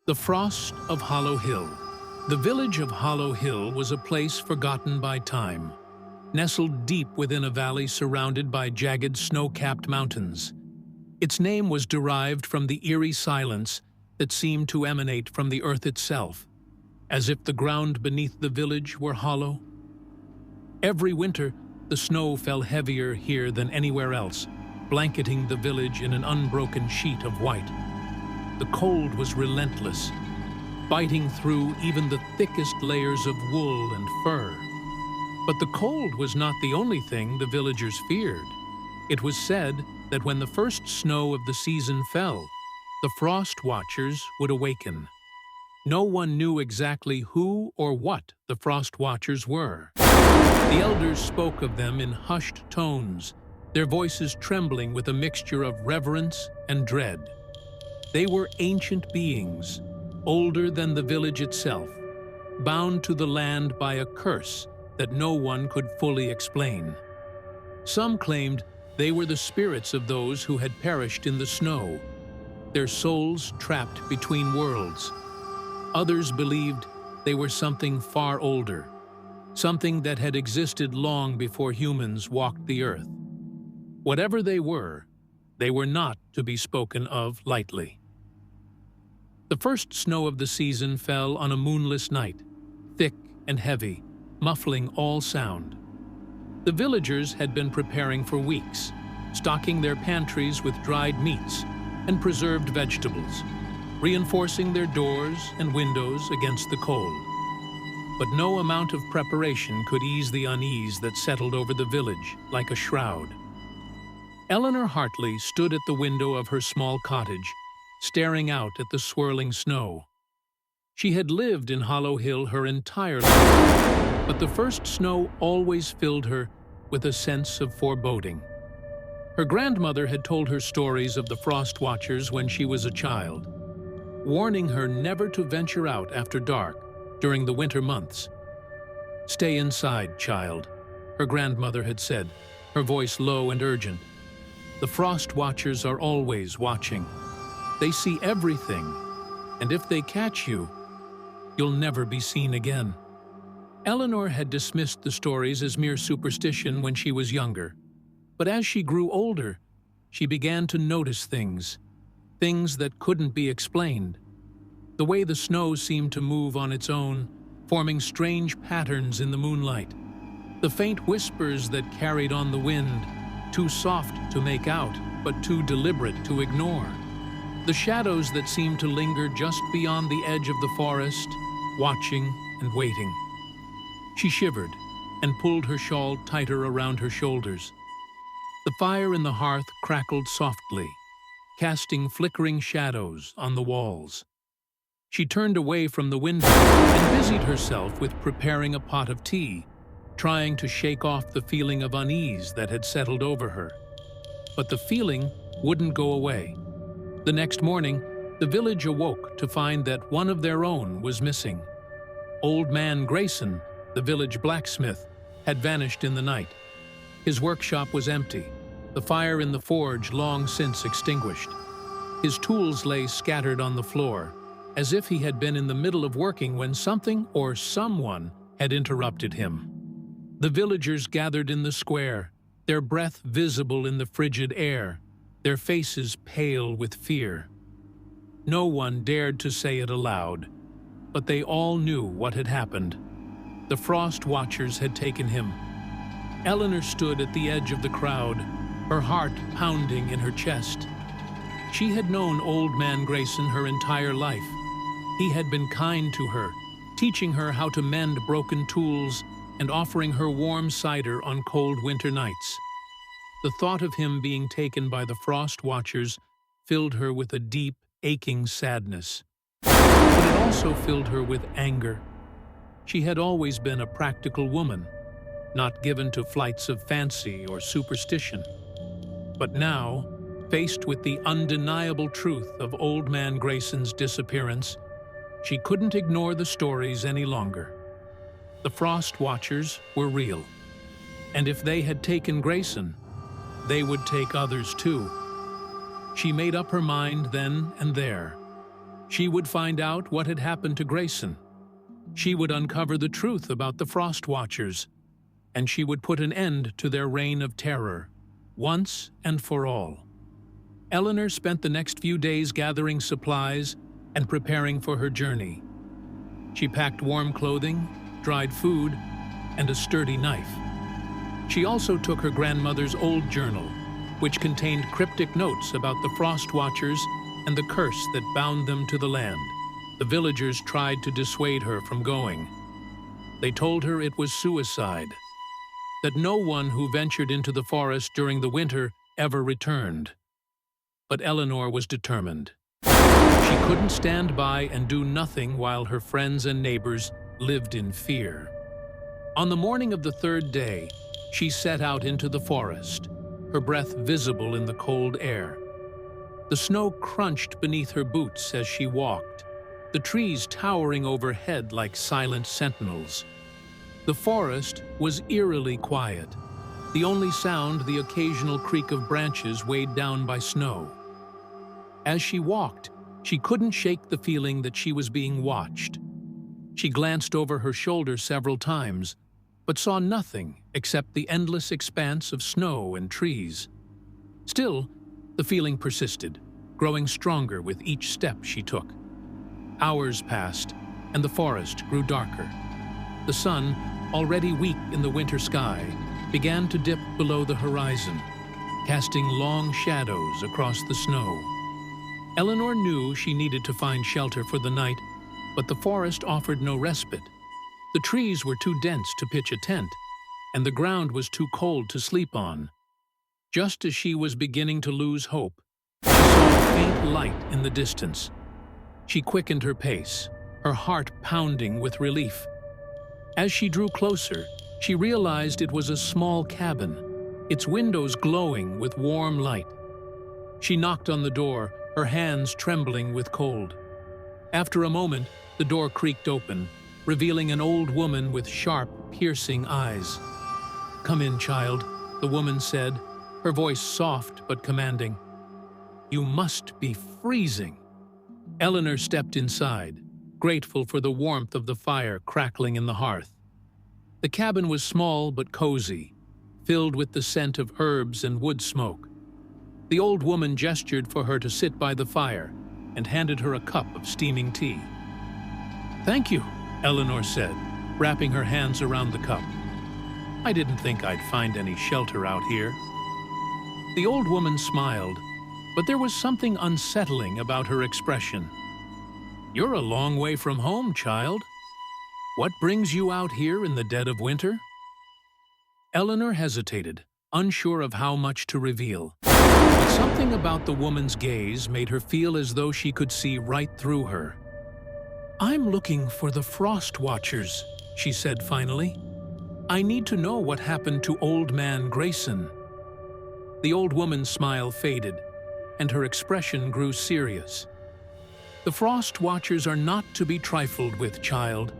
The Frost of Hollow Hill. The village of Hollow Hill was a place forgotten by time, nestled deep within a valley surrounded by jagged snow-capped mountains. Its name was derived from the eerie silence that seemed to emanate from the earth itself, as if the ground beneath the village were hollow. Every winter, the snow fell heavier here than anywhere else, blanketing the village in an unbroken sheet of white. The cold was relentless, biting through even the thickest layers of wool and fur. But the cold was not the only thing the villagers feared. It was said that when the first snow of the season fell, the frost watchers would awaken. No one knew exactly who or what the frost watchers were. The elders spoke of them in hushed tones, their voices trembling with a mixture of reverence and dread. They were ancient beings, older than the village itself, bound to the land by a curse that no one could fully explain. Some claimed they were the spirits of those who had perished in the snow, their souls trapped between worlds. Others believed they were something far older, something that had existed long before humans walked the earth. Whatever they were not to be spoken of lightly. The first snow of the season fell on a moonless night, thick and heavy, muffling all sound. The villagers had been preparing for weeks, stocking their pantries with dried meats and preserved vegetables, reinforcing their doors and windows against the cold. But no amount of preparation could ease the unease that settled over the village like a shroud. Eleanor Hartley stood at the window of her small cottage, staring out at the swirling snow. She had lived in Hollow Hill her entire life, but the first snow always filled her with a sense of foreboding. Her grandmother had told her stories of the frost watchers when she was a child, warning her never to venture out after dark during the winter months. "Stay inside, child," her grandmother had said, her voice low and urgent. "The frost watchers are always watching. They see everything, and if they catch you, you'll never be seen again." Eleanor had dismissed the stories as mere superstition when she was younger, but as she grew older, she began to notice things that couldn't be explained. The way the snow seemed to move on its own, forming strange patterns in the moonlight. The faint whispers that carried on the wind, too soft to make out, but too deliberate to ignore. The shadows that seemed to linger just beyond the edge of the forest, watching and waiting. She shivered and pulled her shawl tighter around her shoulders. The fire in the hearth crackled softly, casting flickering shadows on the walls. She turned away from the window and busied herself with preparing a pot of tea, trying to shake off the feeling of unease that had settled over her. But the feeling wouldn't go away. The next morning, the village awoke to find that one of their own was missing. Old Man Grayson, the village blacksmith, had vanished in the night. His workshop was empty, the fire in the forge long since extinguished. His tools lay scattered on the floor, as if he had been in the middle of working when something or someone had interrupted him. The villagers gathered in the square, their breath visible in the frigid air, their faces pale with fear. No one dared to say it aloud, but they all knew what had happened. The frost watchers had taken him. Eleanor stood at the edge of the crowd, her heart pounding in her chest. She had known Old Man Grayson her entire life. He had been kind to her, teaching her how to mend broken tools and offering her warm cider on cold winter nights. The thought of him being taken by the frost watchers filled her with a deep, aching sadness. But it also filled her with anger. She had always been a practical woman, not given to flights of fancy or superstition. But now, faced with the undeniable truth of Old Man Grayson's disappearance, she couldn't ignore the stories any longer. The frost watchers were real, and if they had taken Grayson, they would take others too. She made up her mind then and there. She would find out what had happened to Grayson. She would uncover the truth about the Frost Watchers, and she would put an end to their reign of terror, once and for all. Eleanor spent the next few days gathering supplies and preparing for her journey. She packed warm clothing, dried food, and a sturdy knife. She also took her grandmother's old journal, which contained cryptic notes about the Frost Watchers and the curse that bound them to the land. The villagers tried to dissuade her from going. They told her it was suicide, that no one who ventured into the forest during the winter ever returned. But Eleanor was determined. She couldn't stand by and do nothing while her friends and neighbors lived in fear. On the morning of the third day, she set out into the forest, her breath visible in the cold air. The snow crunched beneath her boots as she walked, the trees towering overhead like silent sentinels. The forest was eerily quiet, the only sound the occasional creak of branches weighed down by snow. As she walked, she couldn't shake the feeling that she was being watched. She glanced over her shoulder several times, but saw nothing except the endless expanse of snow and trees. Still, the feeling persisted, growing stronger with each step she took. Hours passed, and the forest grew darker. The sun, already weak in the winter sky, began to dip below the horizon, casting long shadows across the snow. Eleanor knew she needed to find shelter for the night, but the forest offered no respite. The trees were too dense to pitch a tent, and the ground was too cold to sleep on. Just as she was beginning to lose hope, she saw a faint light in the distance. She quickened her pace, her heart pounding with relief. As she drew closer, she realized it was a small cabin, its windows glowing with warm light. She knocked on the door, her hands trembling with cold. After a moment, the door creaked open, revealing an old woman with sharp, piercing eyes. "Come in, child," the woman said, her voice soft but commanding. "You must be freezing." Eleanor stepped inside, grateful for the warmth of the fire crackling in the hearth. The cabin was small but cozy, filled with the scent of herbs and wood smoke. The old woman gestured for her to sit by the fire and handed her a cup of steaming tea. "Thank you," Eleanor said, wrapping her hands around the cup. "I didn't think I'd find any shelter out here." The old woman smiled, but there was something unsettling about her expression. "You're a long way from home, child. What brings you out here in the dead of winter?" Eleanor hesitated, unsure of how much to reveal. But something about the woman's gaze made her feel as though she could see right through her. "I'm looking for the Frost Watchers," she said finally. "I need to know what happened to Old Man Grayson." The old woman's smile faded, and her expression grew serious. "The Frost Watchers are not to be trifled with, child.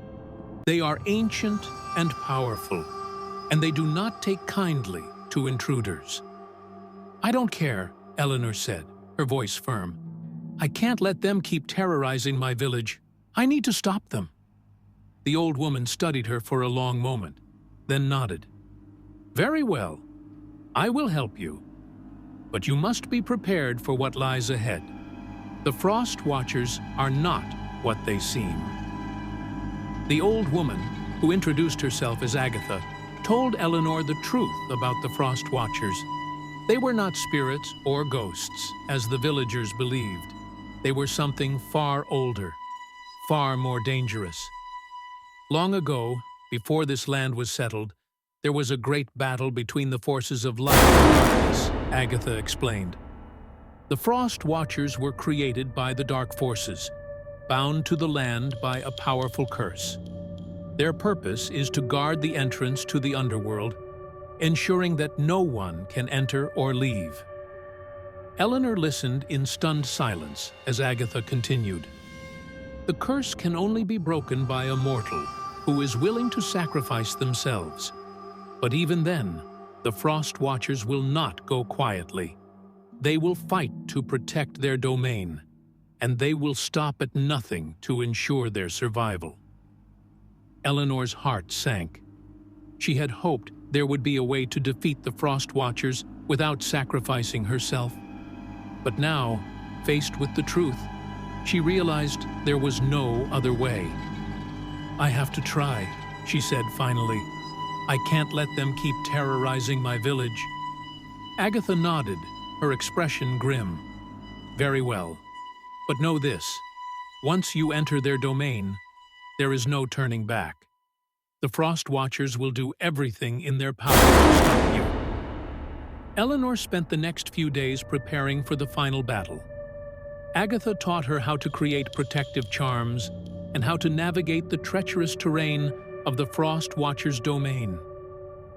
They are ancient and powerful, and they do not take kindly to intruders." "I don't care," Eleanor said, her voice firm. "I can't let them keep terrorizing my village. I need to stop them." The old woman studied her for a long moment, then nodded. "Very well. I will help you. But you must be prepared for what lies ahead. The Frost Watchers are not what they seem." The old woman, who introduced herself as Agatha, told Eleanor the truth about the Frost Watchers. They were not spirits or ghosts, as the villagers believed. They were something far older, far more dangerous. Long ago, before this land was settled, there was a great battle between the forces of light and darkness, Agatha explained. The Frost Watchers were created by the dark forces, bound to the land by a powerful curse. Their purpose is to guard the entrance to the underworld, ensuring that no one can enter or leave. Eleanor listened in stunned silence as Agatha continued. "The curse can only be broken by a mortal who is willing to sacrifice themselves. But even then, the Frost Watchers will not go quietly. They will fight to protect their domain. and they will stop at nothing to ensure their survival. Eleanor's heart sank. She had hoped there would be a way to defeat the Frost Watchers without sacrificing herself. But now, faced with the truth, she realized there was no other way. "I have to try," she said finally. "I can't let them keep terrorizing my village." Agatha nodded, her expression grim. "Very well. But know this, once you enter their domain, there is no turning back. The Frost Watchers will do everything in their power to stop you." Eleanor spent the next few days preparing for the final battle. Agatha taught her how to create protective charms and how to navigate the treacherous terrain of the Frost Watchers' domain.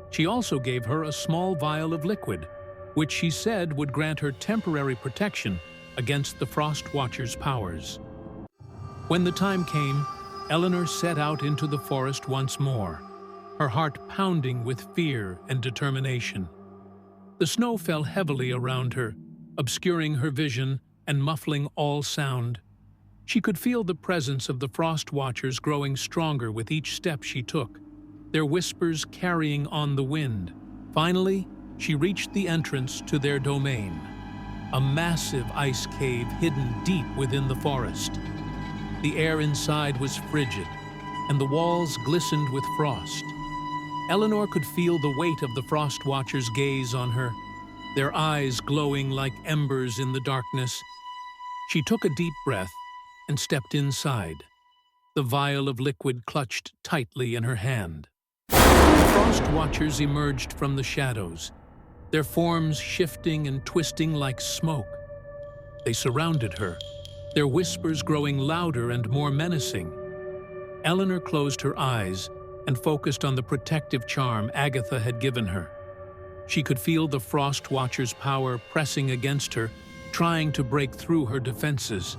She also gave her a small vial of liquid, which she said would grant her temporary protection against the Frost Watchers' powers. When the time came, Eleanor set out into the forest once more, her heart pounding with fear and determination. The snow fell heavily around her, obscuring her vision and muffling all sound. She could feel the presence of the Frost Watchers growing stronger with each step she took, their whispers carrying on the wind. Finally, she reached the entrance to their domain, a massive ice cave hidden deep within the forest. The air inside was frigid, and the walls glistened with frost. Eleanor could feel the weight of the Frost Watchers' gaze on her, their eyes glowing like embers in the darkness. She took a deep breath and stepped inside, the vial of liquid clutched tightly in her hand. The Frost Watchers emerged from the shadows, their forms shifting and twisting like smoke. They surrounded her, their whispers growing louder and more menacing. Eleanor closed her eyes and focused on the protective charm Agatha had given her. She could feel the Frost Watchers' power pressing against her, trying to break through her defenses.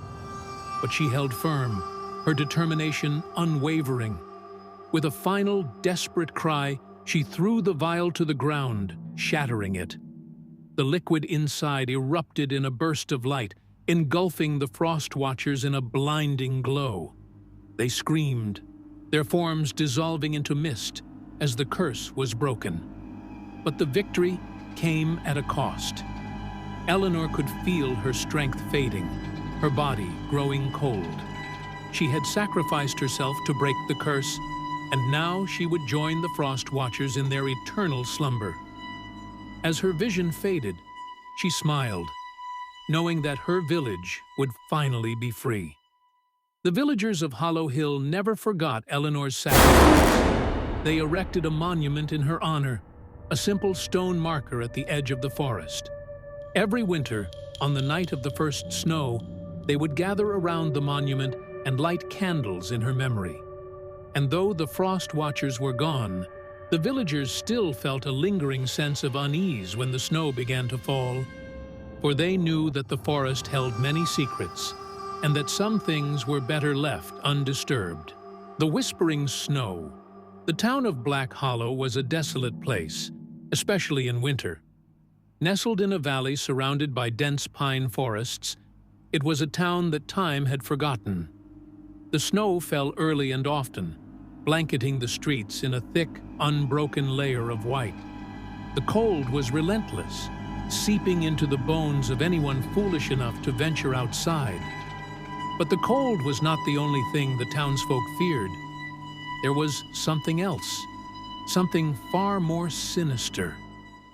But she held firm, her determination unwavering. With a final, desperate cry, she threw the vial to the ground, shattering it. The liquid inside erupted in a burst of light, engulfing the Frost Watchers in a blinding glow. They screamed, their forms dissolving into mist as the curse was broken. But the victory came at a cost. Eleanor could feel her strength fading, her body growing cold. She had sacrificed herself to break the curse, and now she would join the Frost Watchers in their eternal slumber. As her vision faded, she smiled, knowing that her village would finally be free. The villagers of Hollow Hill never forgot Eleanor's sacrifice. They erected a monument in her honor, a simple stone marker at the edge of the forest. Every winter, on the night of the first snow, they would gather around the monument and light candles in her memory. And though the Frost Watchers were gone, the villagers still felt a lingering sense of unease when the snow began to fall. For they knew that the forest held many secrets, and that some things were better left undisturbed. The whispering snow. The town of Black Hollow was a desolate place, especially in winter. Nestled in a valley surrounded by dense pine forests, it was a town that time had forgotten. The snow fell early and often, blanketing the streets in a thick, unbroken layer of white. The cold was relentless, seeping into the bones of anyone foolish enough to venture outside. But the cold was not the only thing the townsfolk feared. There was something else, something far more sinister,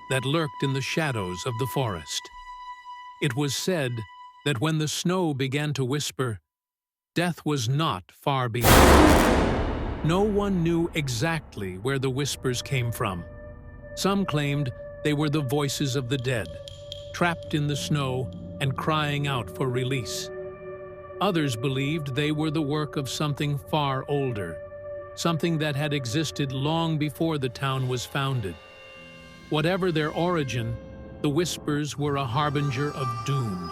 that lurked in the shadows of the forest. It was said that when the snow began to whisper, death was not far behind. No one knew exactly where the whispers came from. Some claimed they were the voices of the dead, trapped in the snow and crying out for release. Others believed they were the work of something far older, something that had existed long before the town was founded. Whatever their origin, the whispers were a harbinger of doom.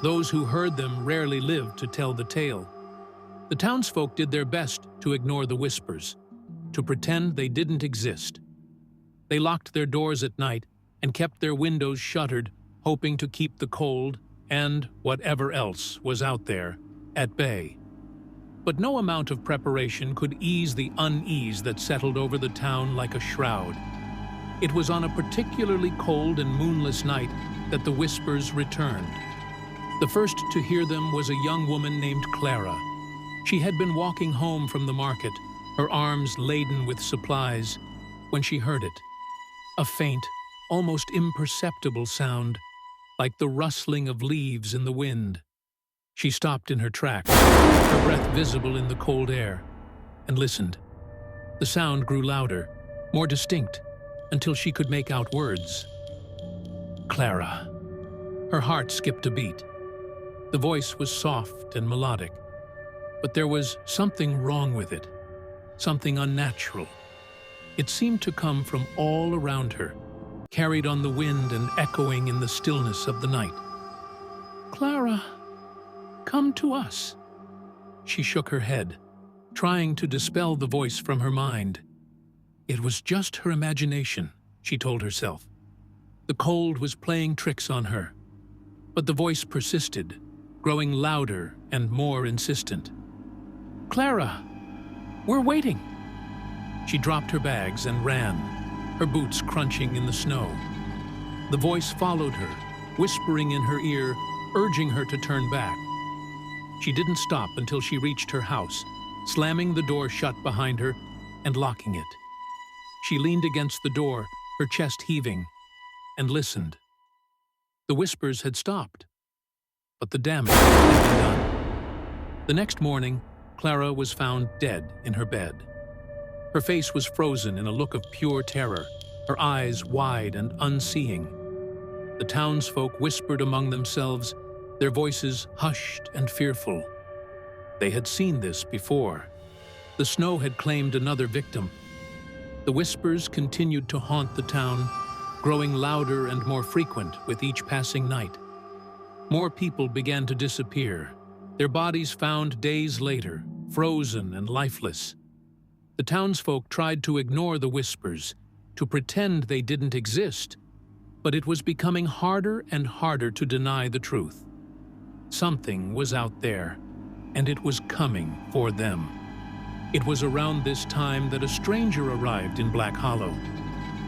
Those who heard them rarely lived to tell the tale. The townsfolk did their best to ignore the whispers, to pretend they didn't exist. They locked their doors at night and kept their windows shuttered, hoping to keep the cold, and whatever else was out there, at bay. But no amount of preparation could ease the unease that settled over the town like a shroud. It was on a particularly cold and moonless night that the whispers returned. The first to hear them was a young woman named Clara. She had been walking home from the market, her arms laden with supplies, when she heard it. A faint, almost imperceptible sound, like the rustling of leaves in the wind. She stopped in her tracks, her breath visible in the cold air, and listened. The sound grew louder, more distinct, until she could make out words. Clara. Her heart skipped a beat. The voice was soft and melodic, but there was something wrong with it, something unnatural. It seemed to come from all around her, carried on the wind and echoing in the stillness of the night. Clara, come to us. She shook her head, trying to dispel the voice from her mind. It was just her imagination, she told herself. The cold was playing tricks on her, but the voice persisted, growing louder and more insistent. Clara, we're waiting. She dropped her bags and ran, her boots crunching in the snow. The voice followed her, whispering in her ear, urging her to turn back. She didn't stop until she reached her house, slamming the door shut behind her and locking it. She leaned against the door, her chest heaving, and listened. The whispers had stopped, but the damage had been done. The next morning, Clara was found dead in her bed. Her face was frozen in a look of pure terror, her eyes wide and unseeing. The townsfolk whispered among themselves, their voices hushed and fearful. They had seen this before. The snow had claimed another victim. The whispers continued to haunt the town, growing louder and more frequent with each passing night. More people began to disappear, their bodies found days later, frozen and lifeless. The townsfolk tried to ignore the whispers, to pretend they didn't exist, but it was becoming harder and harder to deny the truth. Something was out there, and it was coming for them. It was around this time that a stranger arrived in Black Hollow.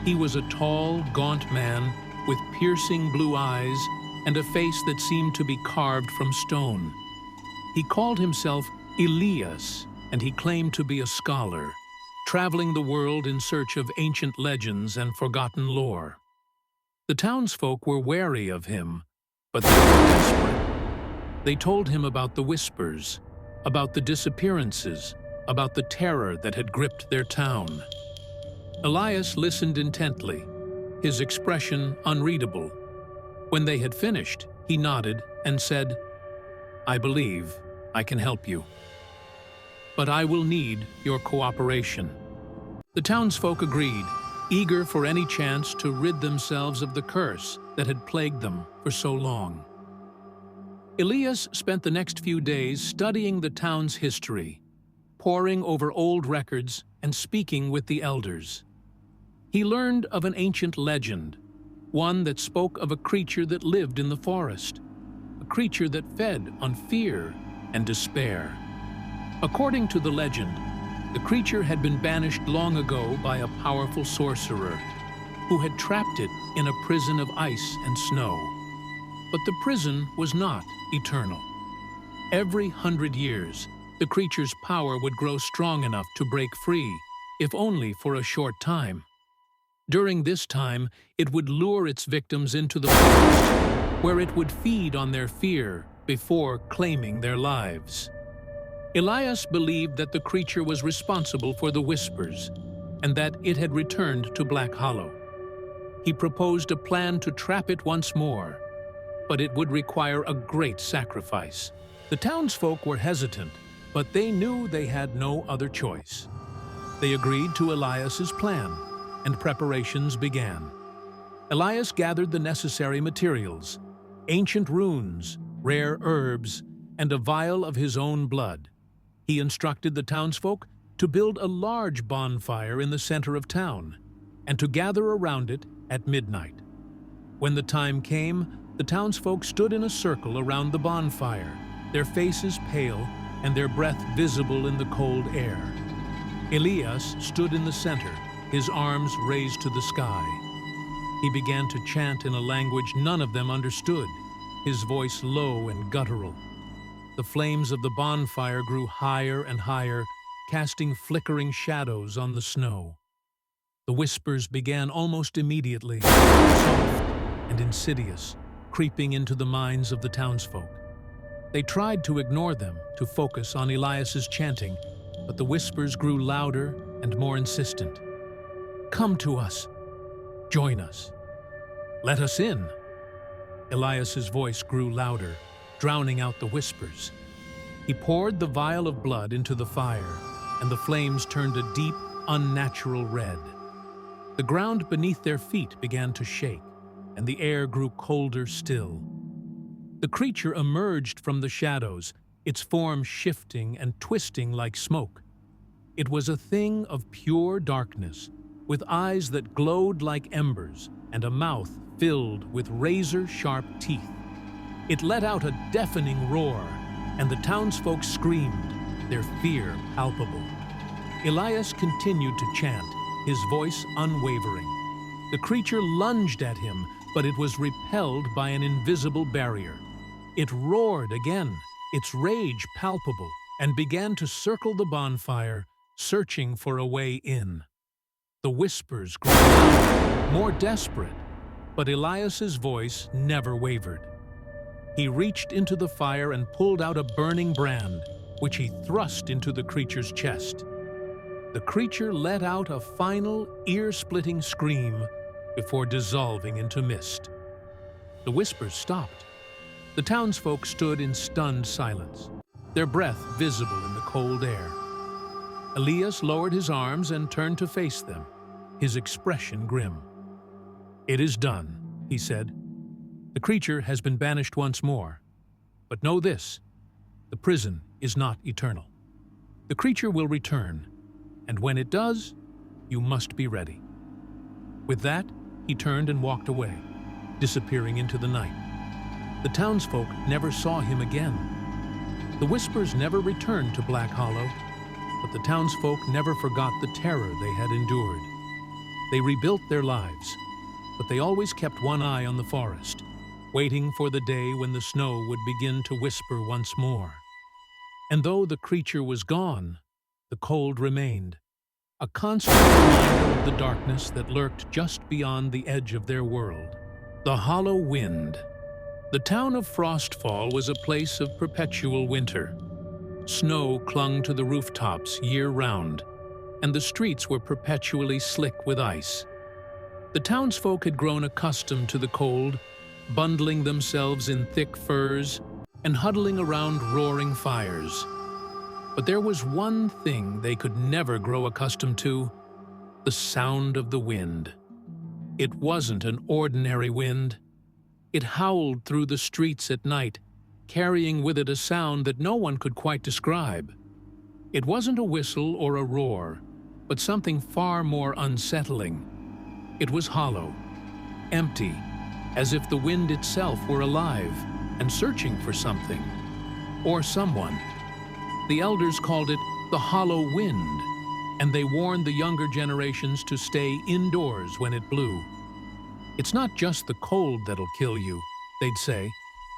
He was a tall, gaunt man with piercing blue eyes and a face that seemed to be carved from stone. He called himself Elias, and he claimed to be a scholar, traveling the world in search of ancient legends and forgotten lore. The townsfolk were wary of him, but they were desperate. They told him about the whispers, about the disappearances, about the terror that had gripped their town. Elias listened intently, his expression unreadable. When they had finished, he nodded and said, "I believe I can help you. But I will need your cooperation." The townsfolk agreed, eager for any chance to rid themselves of the curse that had plagued them for so long. Elias spent the next few days studying the town's history, poring over old records and speaking with the elders. He learned of an ancient legend, one that spoke of a creature that lived in the forest, a creature that fed on fear and despair. According to the legend, the creature had been banished long ago by a powerful sorcerer who had trapped it in a prison of ice and snow. But the prison was not eternal. Every 100 years, the creature's power would grow strong enough to break free, if only for a short time. During this time, it would lure its victims into the forest, where it would feed on their fear before claiming their lives. Elias believed that the creature was responsible for the whispers, and that it had returned to Black Hollow. He proposed a plan to trap it once more, but it would require a great sacrifice. The townsfolk were hesitant, but they knew they had no other choice. They agreed to Elias's plan, and preparations began. Elias gathered the necessary materials, ancient runes, rare herbs, and a vial of his own blood. He instructed the townsfolk to build a large bonfire in the center of town, and to gather around it at midnight. When the time came, The townsfolk stood in a circle around the bonfire, their faces pale and their breath visible in the cold air. Elias stood in the center, his arms raised to the sky. He began to chant in a language none of them understood, his voice low and guttural. The flames of the bonfire grew higher and higher, casting flickering shadows on the snow. The whispers began almost immediately, soft and insidious, creeping into the minds of the townsfolk. They tried to ignore them, to focus on Elias's chanting, but the whispers grew louder and more insistent. "Come to us. Join us. Let us in." Elias's voice grew louder, drowning out the whispers. He poured the vial of blood into the fire, and the flames turned a deep, unnatural red. The ground beneath their feet began to shake, and the air grew colder still. The creature emerged from the shadows, its form shifting and twisting like smoke. It was a thing of pure darkness, with eyes that glowed like embers and a mouth filled with razor-sharp teeth. It let out a deafening roar, and the townsfolk screamed, their fear palpable. Elias continued to chant, his voice unwavering. The creature lunged at him, but it was repelled by an invisible barrier. It roared again, its rage palpable, and began to circle the bonfire, searching for a way in. The whispers grew louder, more desperate, but Elias's voice never wavered. He reached into the fire and pulled out a burning brand, which he thrust into the creature's chest. The creature let out a final, ear-splitting scream before dissolving into mist. The whispers stopped. The townsfolk stood in stunned silence, their breath visible in the cold air. Elias lowered his arms and turned to face them, his expression grim. "It is done," he said. "The creature has been banished once more. But know this, the prison is not eternal. The creature will return, and when it does, you must be ready." With that, he turned and walked away, disappearing into the night. The townsfolk never saw him again. The whispers never returned to Black Hollow, but the townsfolk never forgot the terror they had endured. They rebuilt their lives, but they always kept one eye on the forest, waiting for the day when the snow would begin to whisper once more. And though the creature was gone, the cold remained, a constant reminder of the darkness that lurked just beyond the edge of their world. The Hollow Wind. The town of Frostfall was a place of perpetual winter. Snow clung to the rooftops year-round, and the streets were perpetually slick with ice. The townsfolk had grown accustomed to the cold, bundling themselves in thick furs and huddling around roaring fires. But there was one thing they could never grow accustomed to: the sound of the wind. It wasn't an ordinary wind. It howled through the streets at night, carrying with it a sound that no one could quite describe. It wasn't a whistle or a roar, but something far more unsettling. It was hollow, empty, as if the wind itself were alive and searching for something, or someone. The elders called it the Hollow Wind, and they warned the younger generations to stay indoors when it blew. "It's not just the cold that'll kill you," they'd say,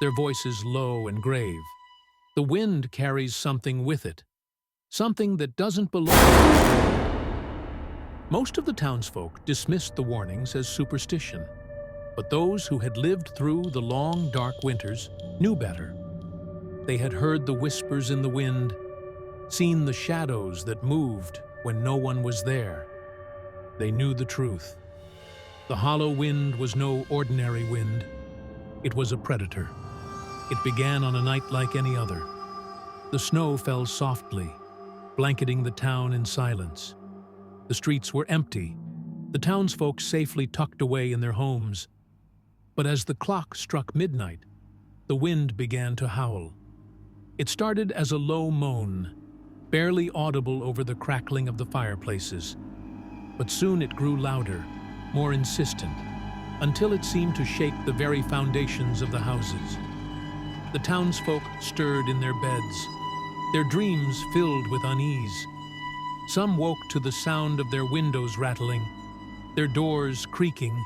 their voices low and grave. "The wind carries something with it, something that doesn't belong to this world." Most of the townsfolk dismissed the warnings as superstition, but those who had lived through the long, dark winters knew better. They had heard the whispers in the wind, seen the shadows that moved when no one was there. They knew the truth. The Hollow Wind was no ordinary wind. It was a predator. It began on a night like any other. The snow fell softly, blanketing the town in silence. The streets were empty, the townsfolk safely tucked away in their homes. But as the clock struck midnight, the wind began to howl. It started as a low moan, barely audible over the crackling of the fireplaces. But soon it grew louder, more insistent. until it seemed to shake the very foundations of the houses. The townsfolk stirred in their beds, their dreams filled with unease. Some woke to the sound of their windows rattling, their doors creaking,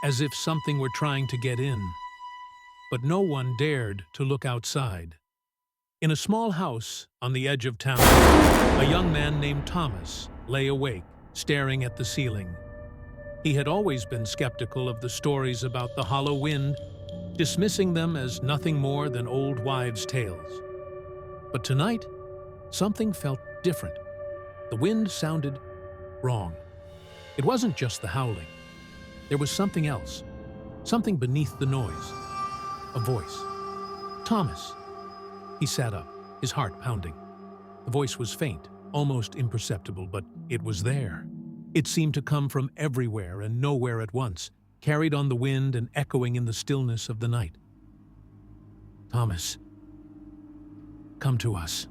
as if something were trying to get in. But no one dared to look outside. In a small house on the edge of town, a young man named Thomas lay awake, staring at the ceiling. He had always been skeptical of the stories about the hollow wind, dismissing them as nothing more than old wives' tales. But tonight, something felt different. The wind sounded wrong. It wasn't just the howling. There was something else, something beneath the noise. A voice. Thomas. He sat up, his heart pounding. The voice was faint, almost imperceptible, but it was there. It seemed to come from everywhere and nowhere at once, carried on the wind and echoing in the stillness of the night. Thomas, come to us.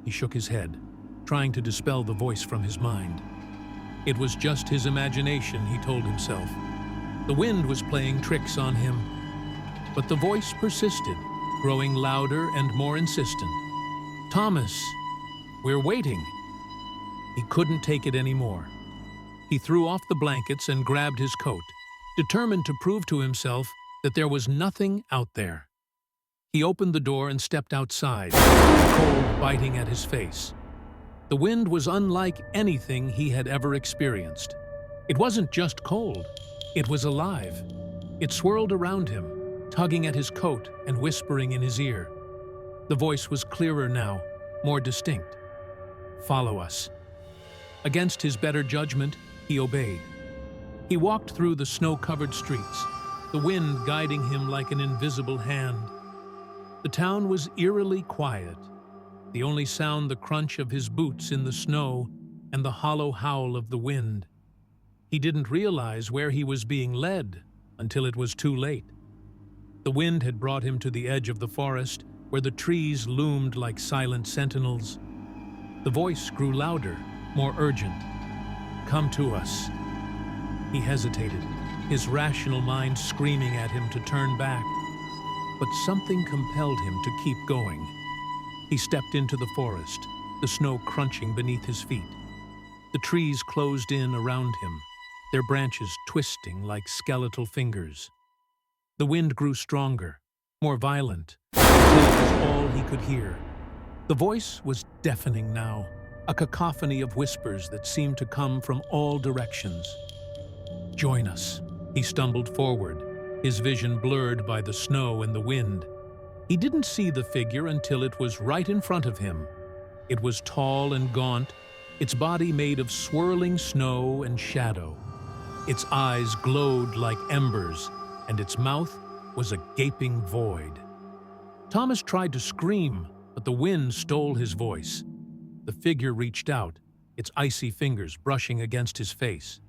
He shook his head, trying to dispel the voice from his mind. It was just his imagination, he told himself. The wind was playing tricks on him. But the voice persisted, growing louder and more insistent. Thomas, we're waiting. He couldn't take it anymore. He threw off the blankets and grabbed his coat, determined to prove to himself that there was nothing out there. He opened the door and stepped outside, the cold biting at his face. The wind was unlike anything he had ever experienced. It wasn't just cold, it was alive. It swirled around him, tugging at his coat and whispering in his ear. The voice was clearer now, more distinct. Follow us. Against his better judgment, he obeyed. He walked through the snow-covered streets, the wind guiding him like an invisible hand. The town was eerily quiet, the only sound the crunch of his boots in the snow and the hollow howl of the wind. He didn't realize where he was being led until it was too late. The wind had brought him to the edge of the forest, where the trees loomed like silent sentinels. The voice grew louder, more urgent. Come to us. He hesitated, his rational mind screaming at him to turn back. But something compelled him to keep going. He stepped into the forest, the snow crunching beneath his feet. The trees closed in around him, their branches twisting like skeletal fingers. The wind grew stronger, more violent, until it was all he could hear. The voice was deafening now, a cacophony of whispers that seemed to come from all directions. Join us. He stumbled forward, his vision blurred by the snow and the wind. He didn't see the figure until it was right in front of him. It was tall and gaunt, its body made of swirling snow and shadow. Its eyes glowed like embers, and its mouth was a gaping void. Thomas tried to scream, but the wind stole his voice. The figure reached out, its icy fingers brushing against his face.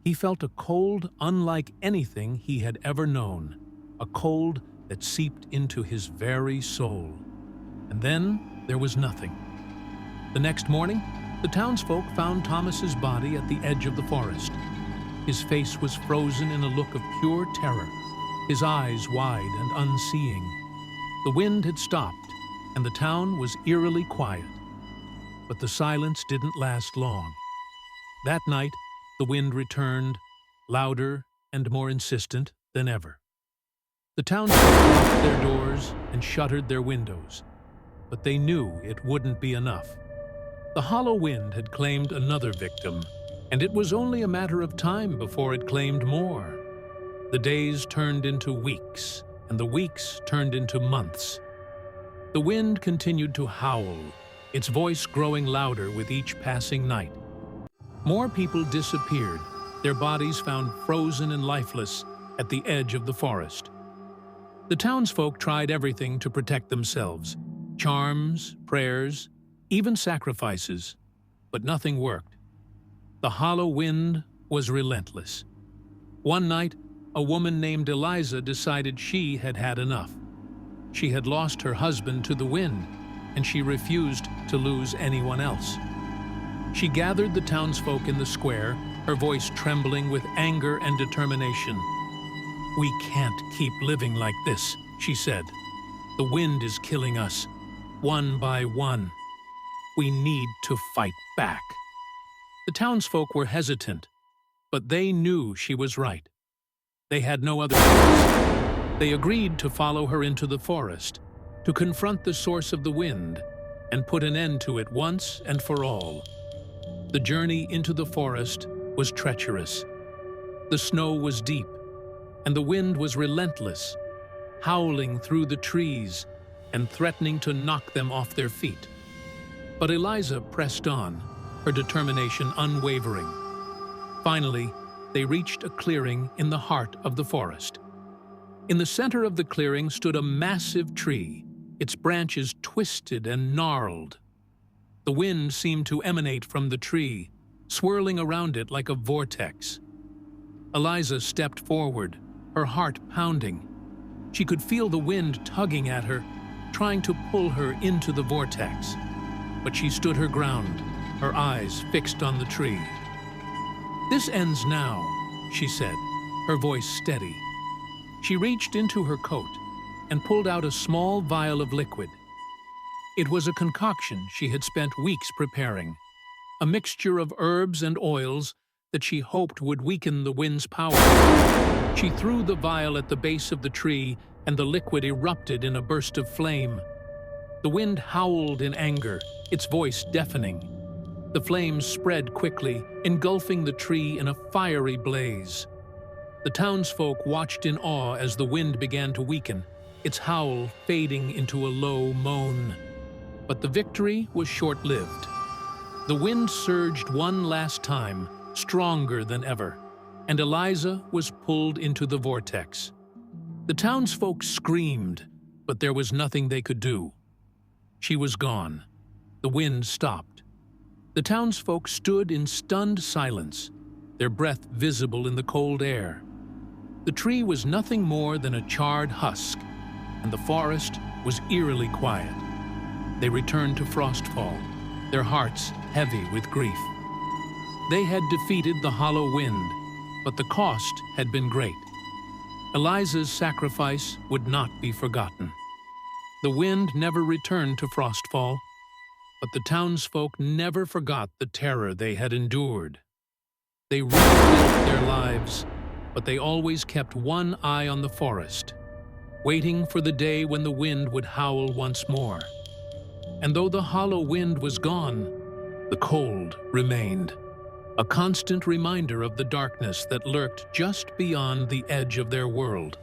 He felt a cold unlike anything he had ever known, a cold that seeped into his very soul. And then there was nothing. The next morning, the townsfolk found Thomas's body at the edge of the forest. His face was frozen in a look of pure terror, his eyes wide and unseeing. The wind had stopped, and the town was eerily quiet. But the silence didn't last long. That night, the wind returned, louder and more insistent than ever. The townsfolk locked their doors and shuttered their windows, but they knew it wouldn't be enough. The hollow wind had claimed another victim, and it was only a matter of time before it claimed more. The days turned into weeks, and the weeks turned into months. The wind continued to howl, its voice growing louder with each passing night. More people disappeared, their bodies found frozen and lifeless at the edge of the forest. The townsfolk tried everything to protect themselves, charms, prayers, even sacrifices, but nothing worked. The hollow wind was relentless. One night, a woman named Eliza decided she had had enough. She had lost her husband to the wind, and she refused to lose anyone else. She gathered the townsfolk in the square, her voice trembling with anger and determination. "We can't keep living like this," she said. "The wind is killing us, one by one. We need to fight back." The townsfolk were hesitant, but they knew she was right. They had no other choice. They agreed to follow her into the forest, to confront the source of the wind, and put an end to it once and for all. The journey into the forest was treacherous. The snow was deep, and the wind was relentless, howling through the trees and threatening to knock them off their feet. But Eliza pressed on, her determination unwavering. Finally, they reached a clearing in the heart of the forest. In the center of the clearing stood a massive tree, its branches twisted and gnarled. The wind seemed to emanate from the tree, swirling around it like a vortex. Eliza stepped forward, her heart pounding. She could feel the wind tugging at her, trying to pull her into the vortex. But she stood her ground, her eyes fixed on the tree. "This ends now," she said, her voice steady. She reached into her coat and pulled out a small vial of liquid. It was a concoction she had spent weeks preparing, a mixture of herbs and oils that she hoped would weaken the wind's power. She threw the vial at the base of the tree, and the liquid erupted in a burst of flame. The wind howled in anger, its voice deafening. The flames spread quickly, engulfing the tree in a fiery blaze. The townsfolk watched in awe as the wind began to weaken, its howl fading into a low moan. But the victory was short-lived. The wind surged one last time, stronger than ever, and Eliza was pulled into the vortex. The townsfolk screamed, but there was nothing they could do. She was gone. The wind stopped. The townsfolk stood in stunned silence, their breath visible in the cold air. The tree was nothing more than a charred husk, and the forest was eerily quiet. They returned to Frostfall, their hearts heavy with grief. They had defeated the hollow wind, but the cost had been great. Eliza's sacrifice would not be forgotten. The wind never returned to Frostfall, but the townsfolk never forgot the terror they had endured. They rebuilt their lives, but they always kept one eye on the forest, waiting for the day when the wind would howl once more. And though the hollow wind was gone, the cold remained, a constant reminder of the darkness that lurked just beyond the edge of their world.